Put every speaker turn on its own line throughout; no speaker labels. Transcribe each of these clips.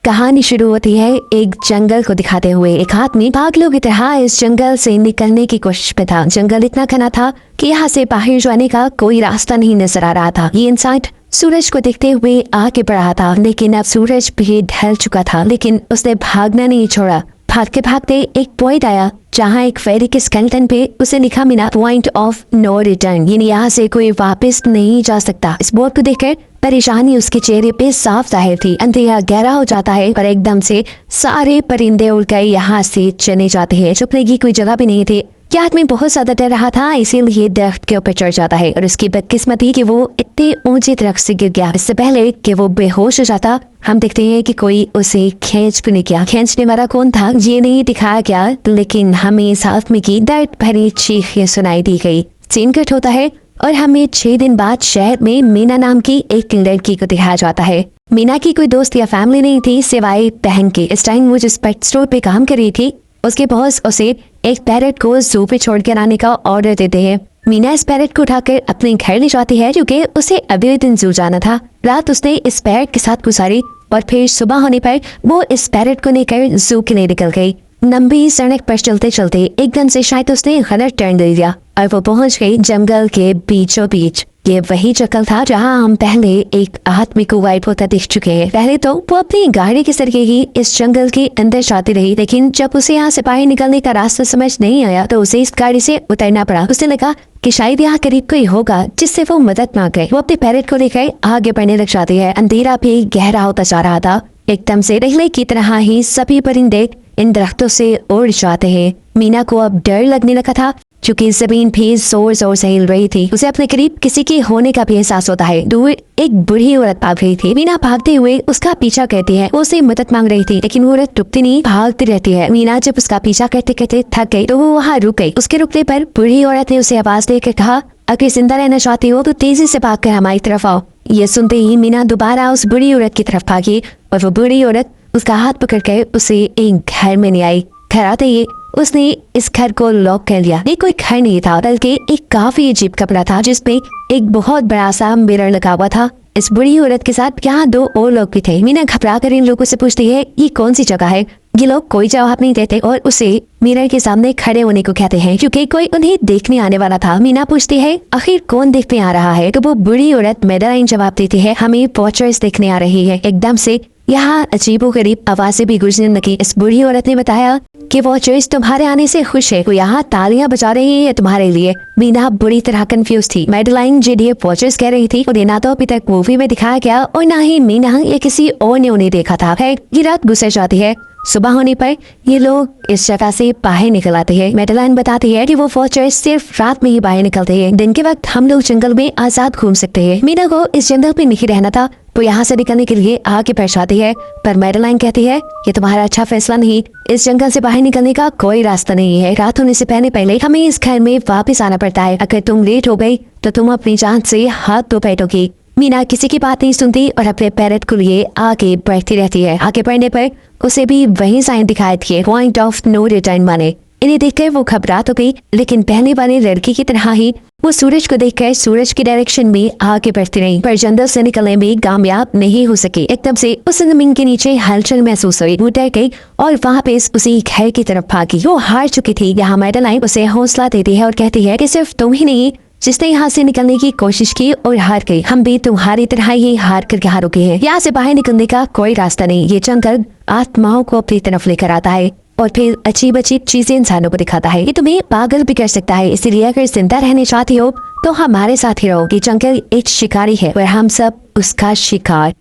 कहानी शुरू होती है एक जंगल को दिखाते हुए। एक आदमी पागलों की तरह इस जंगल से निकलने की कोशिश में था। जंगल इतना घना था कि यहाँ से बाहर जाने का कोई रास्ता नहीं नजर आ रहा था। ये इंसान सूरज को देखते हुए आगे बढ़ रहा था, लेकिन अब सूरज भी ढल चुका था। लेकिन उसने भागना नहीं छोड़ा। भागते भागते एक पॉइंट आया जहाँ एक फेरी के स्केलेटन पे उसे लिखा मिला पॉइंट ऑफ नो रिटर्न, यानी यहाँ से कोई वापस नहीं जा सकता। इस बोर्ड को देखकर परेशानी उसके चेहरे पे साफ जाहिर थी। अंधेरा गहरा हो जाता है पर एकदम से सारे परिंदे उड़कर यहाँ से चले जाते हैं। छुपने की कोई जगह भी नहीं थी। यह आदमी बहुत ज्यादा डर रहा था, इसीलिए दरख्त के ऊपर चढ़ जाता है और उसकी बदकिस्मती कि वो इतने ऊंचे दरख्त से गिर गया। इससे पहले कि वो बेहोश हो जाता, हम देखते हैं कि कोई उसे खींच नहीं गया। खींचने वाला कौन था ये नहीं दिखाया गया, लेकिन हमें इस आदमी की दर्द भरी चीखें सुनाई दी गई। सीन कट होता है और हमें 6 दिन बाद शहर में मीना नाम की एक लड़की को दिखाया जाता है। मीना की कोई दोस्त या फैमिली नहीं थी सिवाय बहन के। इस टाइम वो जिस पेट स्टोर पे काम कर रही थी, उसके बॉस उसे एक पैरट को जू पे छोड़ कर आने का ऑर्डर देते हैं। मीना इस पैरट को उठाकर अपने घर ले जाती है क्योंकि उसे अगले दिन जू जाना था। रात उसने इस पैरट के साथ गुजारी और फिर सुबह होने पर वो इस पैरट को लेकर जू के लिए निकल गई। लंबी सड़क पर चलते चलते एकदम से शायद उसने गलत टर्न ले लिया और वो पहुंच गई जंगल के बीचों बीच। ये वही जंगल था जहां हम पहले एक आदमी को गायब होता देख चुके हैं। पहले तो वो अपनी गाड़ी के जरिए ही इस जंगल के अंदर जाती रही, लेकिन जब उसे यहाँ से बाहर निकलने का रास्ता समझ नहीं आया तो उसे इस गाड़ी से उतरना पड़ा। उसे लगा कि शायद यहाँ करीब कोई होगा जिससे वो मदद मांग गए। वो अपने पैरट को लेकर आगे बढ़ने लग जाती है। अंधेरा भी गहरा होता जा रहा था। एकदम से रेहले की तरह ही सभी परिंदे इन दरख्तों से उड़ जाते हैं। मीना को अब डर लगने लगा था क्योंकि जमीन भी जोर जोर से हिल रही थी। उसे अपने करीब किसी के होने का भी एहसास होता है। दूर एक बुढ़ी औरत भाग रही थी। मीना भागते हुए उसका पीछा करती है। वो उसे मदद मांग रही थी, लेकिन वो औरत रुकती नहीं, भागती रहती है। मीना जब उसका पीछा करते करते थक गई तो वो वहाँ रुक गई। उसके रुकने पर बुढ़ी औरत ने उसे आवाज देकर कहा, अगर जिंदा रहना चाहती हो तो तेजी से भाग कर हमारी तरफ आओ। ये सुनते ही मीना दोबारा उस बुढ़ी औरत की तरफ भागी और वो बुढ़ी औरत उसका हाथ पकड़कर उसे एक घर में ले आई। घर आते ही उसने इस घर को लॉक कर लिया। ये कोई घर नहीं था, बल्कि एक काफी अजीब कपड़ा था जिसपे एक बहुत बड़ा सा मिरर लगा हुआ था। इस बुढ़ी औरत के साथ यहाँ 2 और लोग भी थे। मीना घबरा कर इन लोगों से पूछती है ये कौन सी जगह है। ये लोग कोई जवाब नहीं देते और उसे मिरर के सामने खड़े होने को कहते हैं क्योंकि कोई उन्हें देखने आने वाला था। मीना पूछती है आखिर कौन देखने आ रहा है, तो वो बुढ़ी औरत मैडलाइन जवाब देती है हमें वॉचर्स देखने आ रही है। एकदम से यहाँ अजीबोगरीब आवाजें भी गुजरने लगी। इस बुढ़ी औरत ने बताया कि वॉचर्स तुम्हारे आने से खुश है, वो यहाँ तालियां बजा रही है तुम्हारे लिए। मीना बुरी तरह कंफ्यूज थी। मैडलाइन जिन्हें वॉचर्स कह रही थी और ना तो अभी तक मूवी में दिखाया गया और ना ही मीना या किसी और ने उन्हें देखा था। ये रात गुजर जाती है। सुबह होने पर ये लोग इस जगह से बाहर निकल आते हैं। मैडलाइन बताती है कि वो वॉचर्स सिर्फ रात में ही बाहर निकलते हैं, दिन के वक्त हम लोग जंगल में आजाद घूम सकते हैं। मीना को इस जंगल में नहीं रहना था, वो यहाँ से निकलने के लिए आगे बढ़ जाती है, पर मैडलाइन कहती है ये तुम्हारा अच्छा फैसला नहीं, इस जंगल से बाहर निकलने का कोई रास्ता नहीं है। रात होने से पहले हमें इस घर में वापस आना पड़ता है। अगर तुम लेट हो गई तो तुम अपनी जान से हाथ धो बैठोगी। मीना किसी की बात नहीं सुनती और अपने पैरट को लिए आगे बढ़ती रहती है। आगे बढ़ने पर उसे भी वही साइन दिखाई दिए, पॉइंट ऑफ नो रिटर्न माने। इन्हें देखकर वो घबरा तो गई, लेकिन पहले वाली लड़की की तरह ही वो सूरज को देखकर सूरज की डायरेक्शन में आगे बढ़ती रही, पर जंगल से निकलने में कामयाब नहीं हो सकी। एकदम से उस जमीन के नीचे हलचल महसूस हुई। वो डर गई और वहाँ पे उसी घर की तरफ भागी। वो हार चुकी थी। यहाँ मैडलाइन उसे हौसला देती है और कहती है कि सिर्फ तुम ही नहीं जिसने यहाँ से निकलने की कोशिश की और हार गई, हम भी तुम्हारी तरह ही हार करके हारोगे हैं। यहाँ से बाहर निकलने का कोई रास्ता नहीं। ये जंगल आत्माओं को अपनी तरफ लेकर आता है और फिर अजीब अजीब चीजें इंसानों को दिखाता है। ये तुम्हें पागल भी कर सकता है, इसलिए अगर जिंदा रहने चाहती हो तो हमारे साथ ही रहो। ये जंगल एक शिकारी है और हम सब उसका शिकार।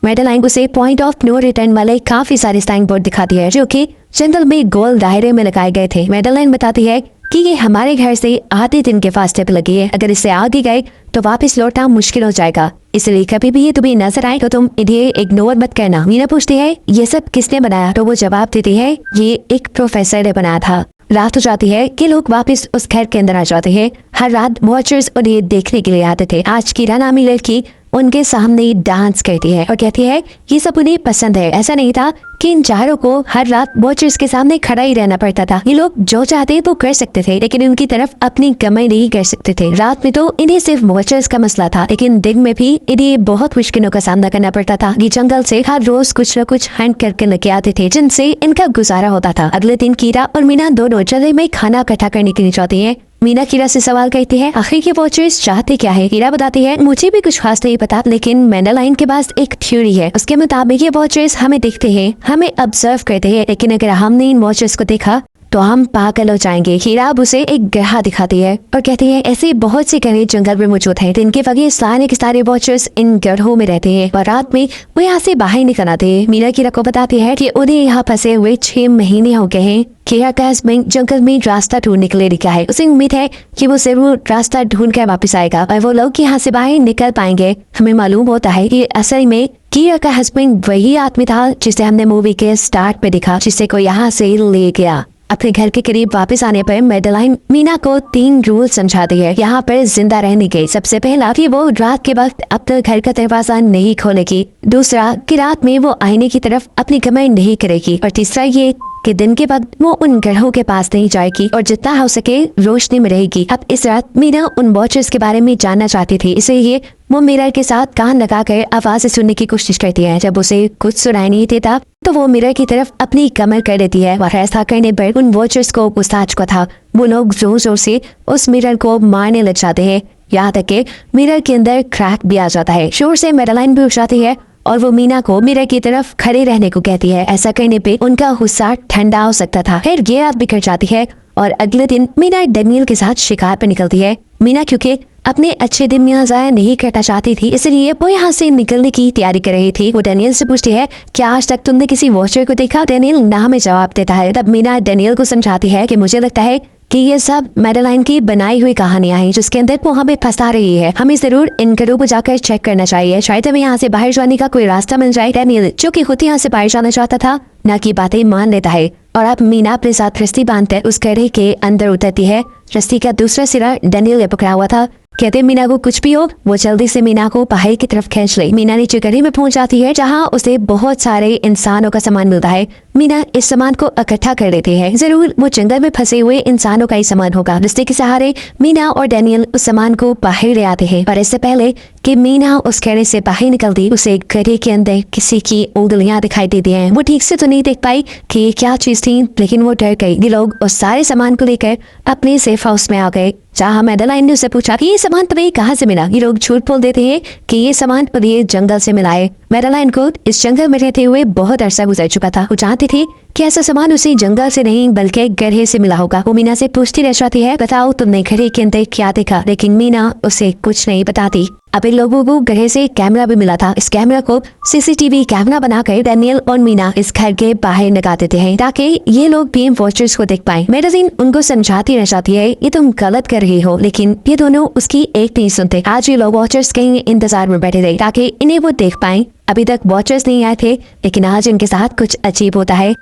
मैडलाइन उसे पॉइंट ऑफ नो रिटर्न वाले काफी सारे साइन बोर्ड दिखाती है जो कि जंगल में गोल दायरे में लगाए गए थे। मैडलाइन बताती है कि ये हमारे घर से आधे दिन के फासले पे लगी है, अगर इससे आगे गए तो वापस लौटना मुश्किल हो जाएगा, इसलिए कभी भी ये तुम्हें नजर आए तो तुम इन्हें इग्नोर मत करना। मीना पूछती है ये सब किसने बनाया, तो वो जवाब देती है ये एक प्रोफेसर ने बनाया था। रात हो जाती है कि लोग वापस उस घर के अंदर आ जाते हैं। हर रात वॉचर्स उन्हें देखने के लिए आते थे। आज की नामी लड़की उनके सामने डांस करती है और कहती है ये सब उन्हें पसंद है। ऐसा नहीं था कि इन चारों को हर रात वॉचर्स के सामने खड़ा ही रहना पड़ता था। ये लोग जो चाहते वो कर सकते थे, लेकिन उनकी तरफ अपनी कमाई नहीं कर सकते थे। रात में तो इन्हें सिर्फ वॉचर्स का मसला था, लेकिन दिन में भी इन्हें बहुत मुश्किलों का सामना करना पड़ता था। ये जंगल से हर रोज कुछ न कुछ हंट करके लेके आते थे, जिनसे इनका गुजारा होता था। अगले दिन कीरा और मीना दोनों जल्दी में खाना इकट्ठा करने के लिए चाहती है। मीना कीरा से सवाल करती है आखिर के वॉचर्स चाहते क्या है। कीरा बताती है मुझे भी कुछ खास नहीं पता, लेकिन मैंडेलाइन के पास एक थ्योरी है। उसके मुताबिक ये वॉचर्स हमें देखते हैं, हमें ऑब्जर्व करते हैं, लेकिन अगर हमने इन वॉचर्स को देखा तो हम पागल हो जाएंगे। हीरा अब उसे एक ग्रह दिखाती है और कहती है ऐसे बहुत से ग्रह जंगल में मौजूद हैं, जिनके वजह सारे के सारे वॉचर्स इन ग्रहों में रहते हैं और रात में वो यहाँ से बाहर निकल आते हैं। मीरा कीरा को बताती है कि उन्हें यहाँ फंसे हुए 6 महीने हो गए हैं। कीरा का हस्बैंड जंगल में रास्ता ढूंढने के लिए निकला है। उसे उम्मीद है कि वो जरूर रास्ता ढूंढ कर वापस आएगा और वो लोग यहाँ से बाहर निकल पाएंगे। हमें मालूम होता है कि असल में कीरा का हस्बैंड वही आदमी था जिसे हमने मूवी के स्टार्ट में देखा, जिसे को यहाँ से ले गया। अपने घर के करीब वापस आने पर मैडेलाइन मीना को 3 रूल समझाती है यहाँ पर जिंदा रहने के। सबसे पहला कि वो रात के वक्त अपने घर का दरवाजा नहीं खोलेगी। दूसरा कि रात में वो आईने की तरफ अपनी कमाई नहीं करेगी। और तीसरा ये कि दिन के वक्त वो उन ग्रहों के पास नहीं जाएगी और जितना हो सके रोशनी में रहेगी। अब इस रात मीना उन वॉचर्स के बारे में जानना चाहती थी, इसलिए वो मिरर के साथ कान लगाकर आवाज़ सुनने की कोशिश करती है। जब उसे कुछ सुनाई नहीं देता तो वो मिरर की तरफ अपनी कमर कर देती है और ऐसा करने पर उन वॉचर्स को गुस्सा चुका था। वो लोग जोर जोर से उस मिरर को मारने लग जाते हैं, यहाँ तक कि मिरर के अंदर क्रैक भी आ जाता है। शोर से मैडेलाइन भी उठ जाती है और वो मीना को मिरर की तरफ खड़े रहने को कहती है। ऐसा करने पे उनका गुस्सा ठंडा हो सकता था। फिर ये रात बिखर जाती है और अगले दिन मीना डैनियल के साथ शिकार पर निकलती है। मीना क्योंकि अपने अच्छे दिन यहाँ जाया नहीं करना चाहती थी, इसलिए वो यहाँ से निकलने की तैयारी कर रही थी। वो डैनियल से पूछती है क्या आज तक तुमने किसी वॉचर को देखा। डैनियल ना में जवाब देता है। तब मीना डैनियल को समझाती है कि मुझे लगता है कि ये सब मैडेलाइन की बनाई हुई कहानियां हैं, जिसके अंदर वो हमें फंसा रही है। हमें जरूर इन घरों को जाकर चेक करना चाहिए, शायद हमें यहाँ से बाहर जाने का कोई रास्ता मिल जाए। डैनियल जो कि खुद यहाँ से बाहर जाना चाहता था ना की बातें मान लेता है और अब मीना अपने साथ रस्सी बांधकर उस घड़े के अंदर उतरती है। रस्सी का दूसरा सिरा डैनियल ने पकड़ा हुआ था। कहते मीना को कुछ भी हो वो जल्दी से मीना को बाहर की तरफ खींच ले। मीना नीचे गली में पहुंच जाती है जहां उसे बहुत सारे इंसानों का सामान मिलता है। मीना इस सामान को इकट्ठा कर लेती है। जरूर वो जंगल में फंसे हुए इंसानों का ही सामान होगा। रस्ते के सहारे मीना और डैनियल उस सामान को बाहर ले आते हैं और इससे पहले कि मीना उस घेरे से बाहर निकलती उसे घड़े के अंदर किसी की उंगलियां दिखाई देती हैं। वो ठीक से तो नहीं देख पाई कि ये क्या चीज थी, लेकिन वो डर गई। ये लोग उस सारे सामान को लेकर अपने सेफ हाउस में आ गए, जहाँ मैडेलाइन ने उससे पूछा कि ये सामान तुम्हें कहाँ से मिला। ये लोग झूठ बोल देते हैं कि ये सामान उन्हें जंगल से मिला है। मैडेलाइन को इस जंगल में रहते हुए बहुत अरसा गुजर चुका था। वो जानती थी कि ऐसा सामान उसे जंगल से नहीं बल्कि गड्ढे से मिला होगा। वो मीना से पूछती रह जाती है बताओ तुमने घड़े के अंदर क्या देखा, लेकिन मीना उसे कुछ नहीं बताती। अब इन लोगों को घड़े से कैमरा भी मिला था। इस कैमरा को सीसीटीवी कैमरा बनाकर डैनियल और मीना इस घर के बाहर लगा देते हैं ताकि ये लोग भी वॉचर्स को देख पाए। मैगजीन उनको समझाती रह जाती है ये तुम गलत कर रही हो, लेकिन ये दोनों उसकी एक नहीं सुनते। आज ये लोग वॉचर्स के इंतजार में बैठे रहे ताकि इन्हें वो देख पाए। अभी तक वॉचर्स नहीं आए थे, लेकिन आज इनके साथ कुछ अजीब होता है।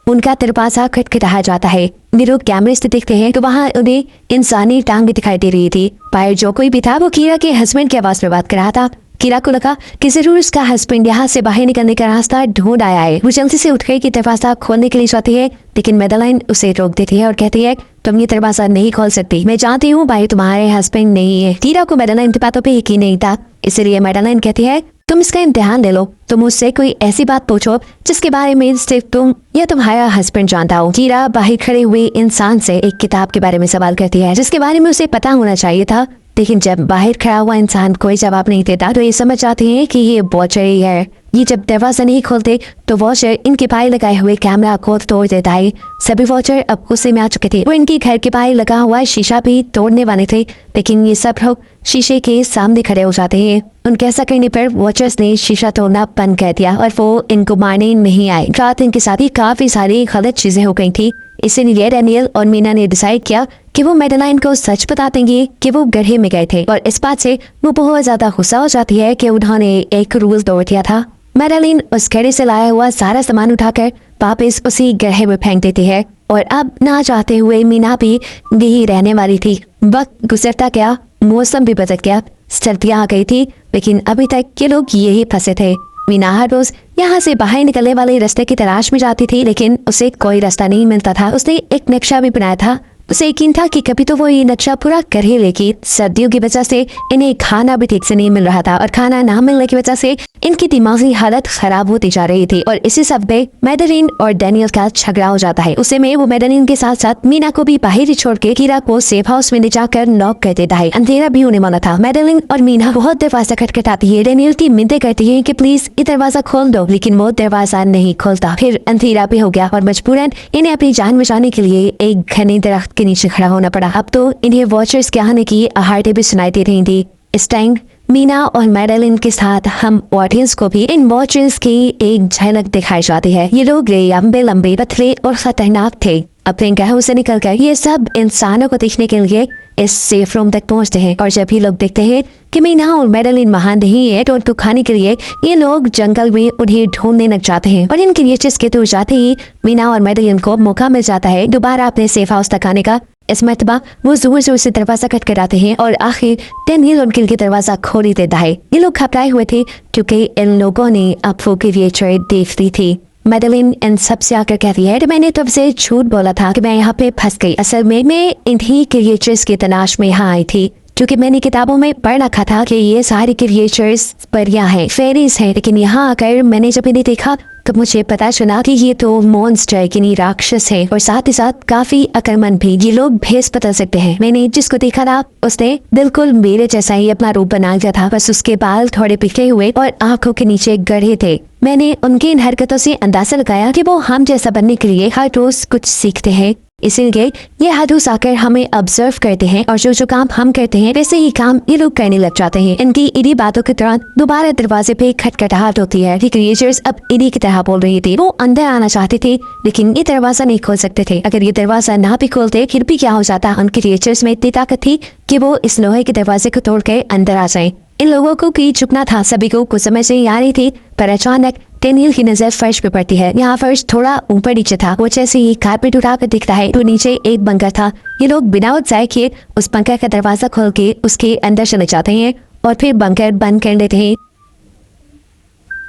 उनका दरवाजा खटखटाया जाता है। वे लोग कैमरे से देखते हैं तो वहाँ उन्हें इंसानी टांग भी दिखाई दे रही थी। बाहर जो कोई भी था वो कीरा के हस्बैंड की आवाज में बात कर रहा था। कीरा को लगा कि जरूर उसका हस्बैंड यहाँ से बाहर निकलने का रास्ता ढूंढ आया है। वो जल्दी से उठ गई कि दरवाजा खोलने के लिए जाती है, लेकिन मैडेलाइन उसे रोक देती है और कहती है तुम ये दरवाजा नहीं खोल सकती। मैं जानती हूँ भाई तुम्हारे हस्बैंड नहीं है। कीरा को मैडेलाइन की बातों पे यकीन नहीं था, इसलिए मैडेलाइन कहती है तुम इसका इम्तिहान ले लो। तुम मुझसे कोई ऐसी बात पूछो जिसके बारे में सिर्फ तुम या तुम्हारा हस्बैंड जानता हो। कीरा बाहर खड़े हुए इंसान से एक किताब के बारे में सवाल करती है जिसके बारे में उसे पता होना चाहिए था, लेकिन जब बाहर खड़ा हुआ इंसान कोई जवाब नहीं देता तो ये समझ जाते हैं कि ये वॉचर ही है। ये जब दरवाजा नहीं खोलते तो वॉचर इनके पाए लगाए हुए कैमरा को तोड़ देता है। सभी वॉचर अब गुस्से में आ चुके थे। वो इनके घर के पाए लगा हुआ शीशा भी तोड़ने वाले थे, लेकिन ये सब लोग शीशे के सामने खड़े हो जाते हैं। उनके ऐसा करने पर वॉचर्स ने शीशा तोड़ना बंद कर दिया और वो इनको मारने नहीं आए। रात इनके साथ ही काफी सारी गलत चीजें हो गई थी, इसलिए डैनियल और मीना ने डिसाइड किया कि वो मैडेलाइन को सच बता देंगे कि वो गड्ढे में गए थे। और इस बात से वो बहुत ज्यादा गुस्सा हो जाती है कि उन्होंने एक रूल तोड़ दिया था। मैडेलाइन उस गड्ढे से लाया हुआ सारा सामान उठाकर वापस उसी गड्ढे में फेंक देती है और अब ना चाहते हुए मीना भी यही रहने वाली थी। वक्त गुजरता गया, मौसम भी बदल गया, सर्दियाँ आ गई थी, लेकिन अभी तक ये लोग यही फंसे थे। मीना हर रोज यहाँ से बाहर निकलने वाले रास्ते की तलाश में जाती थी, लेकिन उसे कोई रास्ता नहीं मिलता था। उसने एक नक्शा भी बनाया था, उसे यकीन था कि कभी तो वो ये नक्शा पूरा कर ही लेगी। सर्दियों की वजह से इन्हें खाना भी ठीक से नहीं मिल रहा था और खाना ना मिलने की वजह से इनकी दिमागी हालत खराब होती जा रही थी। और इसी सब में मैडेलिन और डैनियल का झगड़ा हो जाता है। उसे में वो मैडेलिन के साथ साथ मीना को भी बाहर ही छोड़ के कीरा को सेफ हाउस में ले जाकर लॉक कर देता है। अंधेरा भी होने वाला था। मैडेलिन और मीना बहुत दरवाजा खटखटाती है, डैनियल की मिन्नतें करती है कि प्लीज ये दरवाजा खोल दो, लेकिन वो दरवाजा नहीं खोलता। फिर अंधेरा भी हो गया और मजबूरन इन्हें अपनी जान बचाने के लिए एक घने दरख्त के नीचे खड़ा होना पड़ा। अब तो इन्हें वॉचर्स के आने की आहटें भी सुनाई दे रही थी। इस टाइम मीना और मैडेलिन के साथ हम ऑडियंस को भी इन वॉचर्स की एक झलक दिखाई जाती है। ये लोग लंबे लंबे, पतले और खतरनाक थे। अपने घरों से निकलकर ये सब इंसानों को देखने के लिए इस सेफ रूम तक पहुंचते हैं। और जब ये लोग देखते हैं कि मीना और मैडेलिन महान नहीं है तो उनको खाने के लिए ये लोग जंगल में उन्हें ढूंढने लग जाते हैं। और इन क्रिएचर्स के दूर जाते ही मीना और मैडेलिन को मौका मिल जाता है दोबारा अपने सेफ हाउस तक आने का। इस मरतबा वो जोर जोर से दरवाजा खटखटाते हैं और आखिर डैनियल उनके लिए दरवाजा खोल ही देता है। ये लोग घबराए हुए थे क्योंकि इन लोगों ने अब वो क्रिएचर देख ली थी। मैडेलिन इन सबसे आकर कहती है कि मैंने तुमसे झूठ बोला था कि मैं यहाँ पे फंस गई। असल में मैं इन्हीं क्रिएचर्स की तलाश में यहाँ आई थी, क्योंकि मैंने किताबों में पढ़ रखा था कि ये सारे क्रिएचर्स परियां हैं, फेरीज हैं। लेकिन यहाँ आकर मैंने जब इन्हें देखा तो मुझे पता चला कि ये तो मॉन्स्टर यानी राक्षस है और साथ ही साथ काफी अकलमंद भी। ये लोग भेस बदल सकते हैं। मैंने जिसको देखा था उसने बिल्कुल मेरे जैसा ही अपना रूप बना लिया था, बस उसके बाल थोड़े पिके हुए और आंखों के नीचे गढ़े थे। मैंने उनकी इन हरकतों से अंदाजा लगाया कि वो हम जैसा बनने के लिए हर रोज कुछ सीखते हैं, इसीलिए ये हर रोज आकर हमें ऑब्जर्व करते हैं और जो जो काम हम करते हैं वैसे ही काम ये लोग करने लग जाते हैं। इनकी इन्हीं बातों के दौरान दोबारा दरवाजे पे खटखटाहट होती है। क्रिएचर्स अब इन्हीं की तरह बोल रही थी। वो अंदर आना चाहते थे लेकिन ये दरवाजा नहीं खोल सकते थे। अगर ये दरवाजा ना भी खोलते फिर भी क्या हो जाता, उन क्रिएचर्स में इतनी ताकत थी कि वो इस लोहे के दरवाजे को तोड़ कर अंदर आ जाए। इन लोगों को की चुपना था, सभी को कुछ समझ नहीं आ रही थी। पर अचानक डैनियल की नजर फर्श पे पड़ती है। यहाँ फर्श थोड़ा ऊपर नीचे था। वो जैसे ही कारपेट उठाकर दिखता है तो नीचे एक बंकर था। ये लोग बिना वजह किए उस बंकर का दरवाजा खोल के उसके अंदर चले जाते हैं और फिर बंकर बंद कर लेते हैं।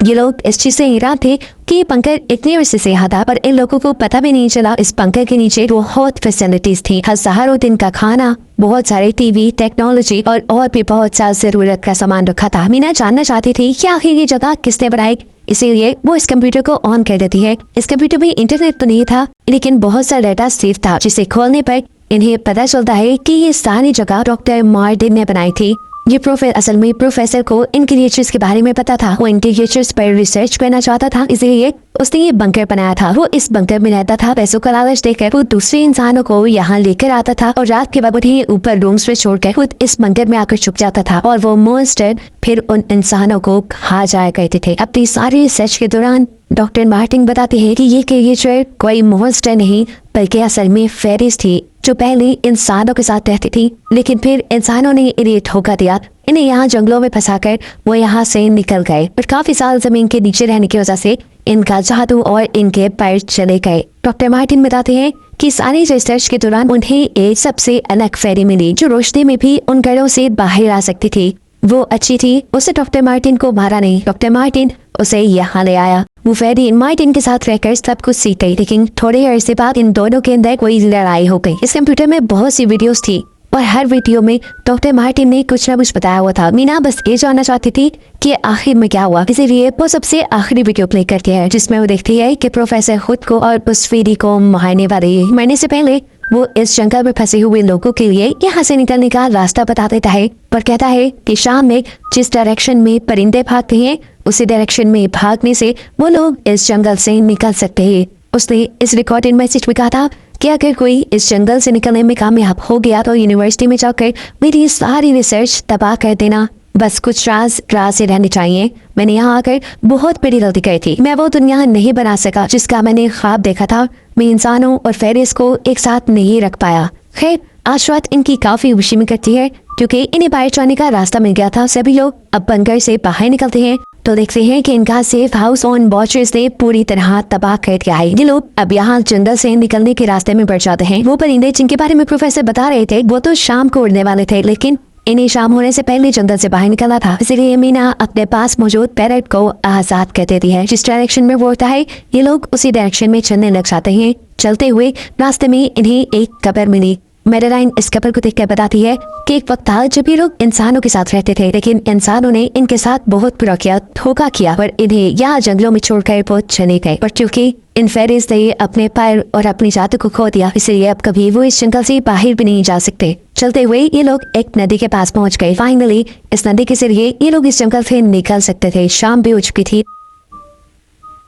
ये लोग इस चीज से हैरान थे कि ये बंकर इतने अरसे से यहाँ था, पर इन लोगों को पता भी नहीं चला इस बंकर के नीचे बहुत फैसिलिटीज थी। हजारों दिन का खाना, बहुत सारे टीवी, टेक्नोलॉजी और भी बहुत सारा जरूरत का सामान रखा था। मीना जानना चाहती थी कि आखिर ये जगह किसने बनाई, इसीलिए वो इस कंप्यूटर को ऑन कर देती है। इस कंप्यूटर में इंटरनेट तो नहीं था लेकिन बहुत सारा डाटा सेव था, जिसे खोलने पर इन्हें पता चलता है कि ये सारी जगह डॉक्टर मार्टिन ने बनाई थी। ये असल में प्रोफेसर को इन क्रिएचर्स के बारे में पता था। वो इन क्रिएचर्स पर रिसर्च करना चाहता था, इसलिए उसने ये बंकर बनाया था। वो इस बंकर में रहता था। पैसों का लालच देकर वो दूसरे इंसानों को यहाँ लेकर आता था और रात के वक्त उन्हें ऊपर रूम्स में छोड़कर खुद इस बंकर में आकर छुप जाता था और वो मॉन्स्टर फिर उन इंसानों को खा जाया करते थे। अपनी सारी रिसर्च के दौरान डॉक्टर मार्टिन बताते हैं कि ये क्रिएचर कोई मॉन्स्टर नहीं बल्कि असल में फेरीज थी जो पहले इंसानों के साथ रहती थी, लेकिन फिर इंसानों ने इन्हें धोखा दिया। इन्हें यहाँ जंगलों में फंसाकर वो यहाँ से निकल गए और काफी साल जमीन के नीचे रहने की वजह से इनका जादू और इनके पैर चले गए। डॉक्टर मार्टिन बताते हैं कि सारी रिसर्च के दौरान उन्हें एक सबसे अलग फेरी मिली जो रोशनी में भी उन घरों से बाहर आ सकती थी। वो अच्छी थी, उसे डॉक्टर मार्टिन को मारा नहीं, डॉक्टर मार्टिन उसे यहाँ ले आया। वो फेरी मार्टिन के साथ रहकर सब कुछ सीख गई, लेकिन थोड़े अरसे बाद इन दोनों के अंदर कोई लड़ाई हो गई। इस कंप्यूटर में बहुत सी वीडियोस थी और हर वीडियो में डॉक्टर मार्टिन ने कुछ ना कुछ बताया हुआ था। मीना बस ये जानना चाहती थी कि आखिर में क्या हुआ, इसीलिए वो सबसे आखिरी वीडियो प्ले करती है जिसमें वो देखती है कि प्रोफेसर खुद को और उस फेरी को मारने वाले है। मरने से पहले वो इस जंगल में फंसे हुए लोगों के लिए यहाँ से निकलने का रास्ता बता देता है, पर कहता है कि शाम में जिस डायरेक्शन में परिंदे भागते हैं उसी डायरेक्शन में भागने से वो लोग इस जंगल से निकल सकते हैं। उसने इस रिकॉर्डेड मैसेज में कहा था कि अगर कोई इस जंगल से निकलने में कामयाब हो गया तो यूनिवर्सिटी में जाकर मेरी सारी रिसर्च तबाह कर देना। बस कुछ राज से रहने चाहिए। मैंने यहाँ आकर बहुत बड़ी गलती की थी। मैं वो दुनिया नहीं बना सका जिसका मैंने ख्वाब देखा था। मैं इंसानों और फेरिस को एक साथ नहीं रख पाया। खैर आज रात इनकी काफी खुशी में करती है क्योंकि इन्हें बाहर जाने का रास्ता मिल गया था। सभी लोग अब बंकर से बाहर निकलते हैं तो देखते हैं कि इनका सेफ हाउस ऑन वॉचर्स ने पूरी तरह तबाह कर दिया है। ये लोग अब यहाँ जंगल से निकलने के रास्ते में बढ़ जाते हैं। वो परिंदे जिनके बारे में प्रोफेसर बता रहे थे वो तो शाम को उड़ने वाले थे, लेकिन इन्हें शाम होने से पहले जंगल से बाहर निकला था, इसलिए मीना अपने पास मौजूद पैरट को आजाद कर देती है। जिस डायरेक्शन में वो होता है ये लोग उसी डायरेक्शन में चलने लग जाते हैं। चलते हुए रास्ते में इन्हें एक कब्र मिली। मैडेलाइन इस कब्र को देखकर बताती है कि एक वक्त था जब ये लोग इंसानों के साथ रहते थे, लेकिन इंसानों ने इनके साथ बहुत बुरा किया, धोखा किया और इन्हें यहाँ जंगलों में छोड़कर वो चले गए। पर क्योंकि इन फेरीज ने अपने पैर और अपनी जात को खो दिया, इसलिए अब कभी वो इस जंगल से बाहर भी नहीं जा सकते। चलते हुए ये लोग एक नदी के पास पहुंच गए। फाइनली इस नदी के जरिए ये लोग इस जंगल से निकल सकते थे। शाम भी हो चुकी थी।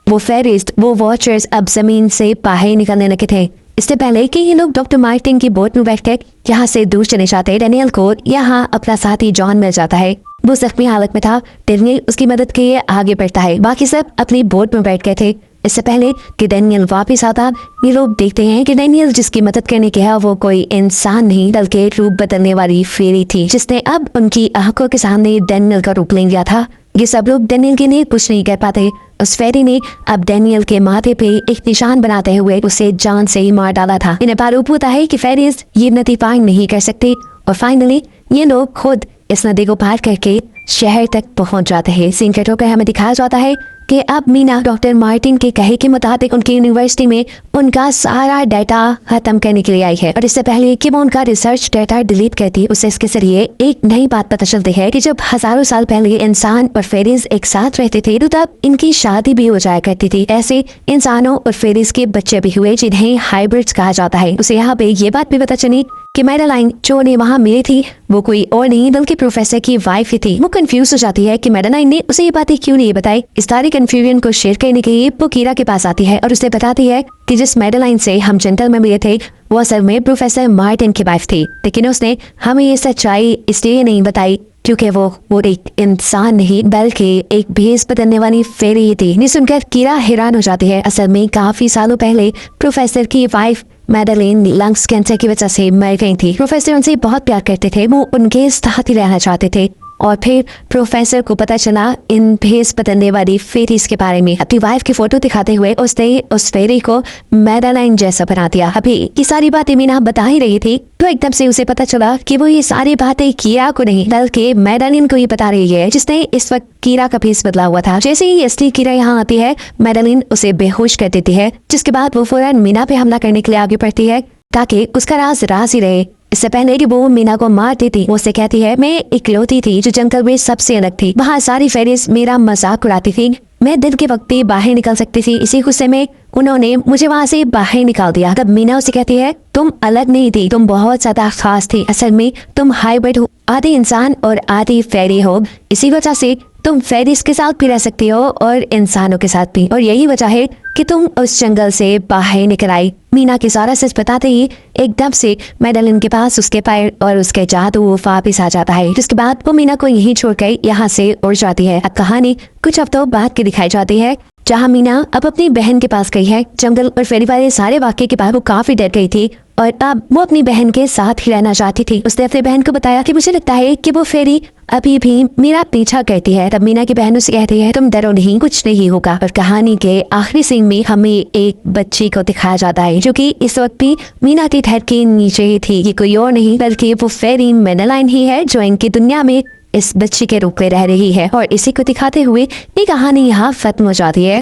वो फेरीज, वो वॉचर्स अब जमीन से बाहर निकलने लगे थे। इससे पहले कि ये लोग डॉक्टर मार्टिन की बोट में बैठकर यहाँ से दूर चले जाते, डेनियल को यहाँ अपना साथी जॉन मिल जाता है। वो जख्मी हालत में था। डेनियल उसकी मदद के लिए आगे बढ़ता है। बाकी सब अपनी बोट में बैठ गए थे। इससे पहले कि डेनियल वापस आता, ये लोग देखते हैं कि डेनियल जिसकी मदद करने गया वो कोई इंसान नहीं बल्कि रूप बदलने वाली फेरी थी, जिसने अब उनकी आंखों के सामने डेनियल का रूप ले लिया था। ये सब लोग डेनियल के लिए कुछ नहीं कर पाते। उस फेरी ने अब डेनियल के माथे पे एक निशान बनाते हुए उसे जान से ही मार डाला था। इन्हें मालूम होता है कि फेरीज ये नदी पार नहीं कर सकती और फाइनली ये लोग खुद इस नदी को पार करके शहर तक पहुंच जाते हैं। सीन कट होकर हमें दिखाया जाता है कि अब मीना डॉक्टर मार्टिन के कहे के मुताबिक उनकी यूनिवर्सिटी में उनका सारा डाटा खत्म करने के लिए आई है। और इससे पहले कि वो उनका रिसर्च डाटा डिलीट करती, उसे इसके जरिए एक नई बात पता चलती है कि जब हजारों साल पहले इंसान और फेरीज एक साथ रहते थे तो तब इनकी शादी भी हो जाया करती थी। ऐसे इंसानों और फेरीज के बच्चे भी हुए जिन्हें हाइब्रिड्स कहा जाता है। उसे यहाँ पे ये बात भी पता चली कि मैडेलाइन जो उन्हें वहाँ मिली थी वो कोई और नहीं बल्कि प्रोफेसर की वाइफ ही थी। वो कंफ्यूज हो जाती है कि मैडेलाइन ने उसे ये बातें क्यों नहीं बताई। इस सारी कंफ्यूजन को शेयर करने के लिए वो कीरा के पास आती है और उसे बताती है कि जिस मैडेलाइन से हम जेंटल में मिले थे वो असल में प्रोफेसर मार्टिन की वाइफ थी, लेकिन उसने हमें ये सच्चाई इसलिए नहीं बताई क्योंकि वो एक इंसान नहीं बल्कि एक भेस बदलने वाली फेरी थी। ये सुनकर कीरा हैरान हो जाती है। असल में काफी सालों पहले प्रोफेसर की वाइफ मैडेलाइन लंग्स कैंसर की वजह से मर गई थी। प्रोफेसर उनसे बहुत प्यार करते थे, वो उनके साथ ही रहना चाहते थे। और फिर प्रोफेसर को पता चला इन भेस बदलने वाली फेरीज के बारे में। अपनी वाइफ की फोटो दिखाते हुए उसने उस फेरी को मैडेलाइन जैसा बना दिया। अभी ये सारी बातें मीना बता ही रही थी तो एकदम से उसे पता चला कि वो ये सारी बातें कीरा को नहीं बल्कि मैडेलाइन को ही बता रही है, जिसने इस वक्त कीरा का भेस बदला हुआ था। जैसे ही असली कीरा यहाँ आती है मैडेलाइन उसे बेहोश कर देती है, जिसके बाद वो फौरन मीना पे हमला करने के लिए आगे बढ़ती है ताकि उसका राज राज ही रहे। इससे पहले कि वो मीना को मार देती वो उससे कहती है मैं इकलौती थी जो जंगल में सबसे अलग थी। वहाँ सारी फेरीज मेरा मजाक उड़ाती थी। मैं दिन के वक्त भी बाहर निकल सकती थी। इसी गुस्से में उन्होंने मुझे वहाँ से बाहर निकाल दिया। तब मीना उसे कहती है तुम अलग नहीं थी, तुम बहुत ज्यादा खास थी। असल में तुम हाइब्रिड हो, आधी इंसान और आधी फेरी हो। इसी वजह से तुम फेरीज के साथ भी रह सकती हो और इंसानों के साथ भी, और यही वजह है कि तुम उस जंगल से बाहर निकल आई। मीना के सारा सच बताते ही एकदम से मैडेलाइन के पास उसके पैर और उसके जादू वापिस आ जाता है, जिसके बाद वो मीना को यहीं छोड़कर यहाँ से उड़ जाती है। अब कहानी कुछ हफ्तों बाद की दिखाई जाती है जहाँ मीना अब अपनी बहन के पास गई है। जंगल और फेरी वाले सारे वाक्य के बाद वो काफी डर गई थी और अब वो अपनी बहन के साथ ही रहना चाहती थी। उसने अपनी बहन को बताया कि मुझे लगता है कि वो फेरी अभी भी मेरा पीछा करती है। तब मीना की बहन उसे कहती है तुम डरो नहीं, कुछ नहीं होगा। और कहानी के आखिरी सीन में हमें एक बच्ची को दिखाया जाता है जो कि इस वक्त भी मीना की धड़ के नीचे ही थी। ये कोई और नहीं बल्कि वो फेरी मैडेलाइन ही है जो इनकी दुनिया में इस बच्ची के रूप में रह रही है। और इसी को दिखाते हुए ये कहानी यहाँ खत्म हो जाती है।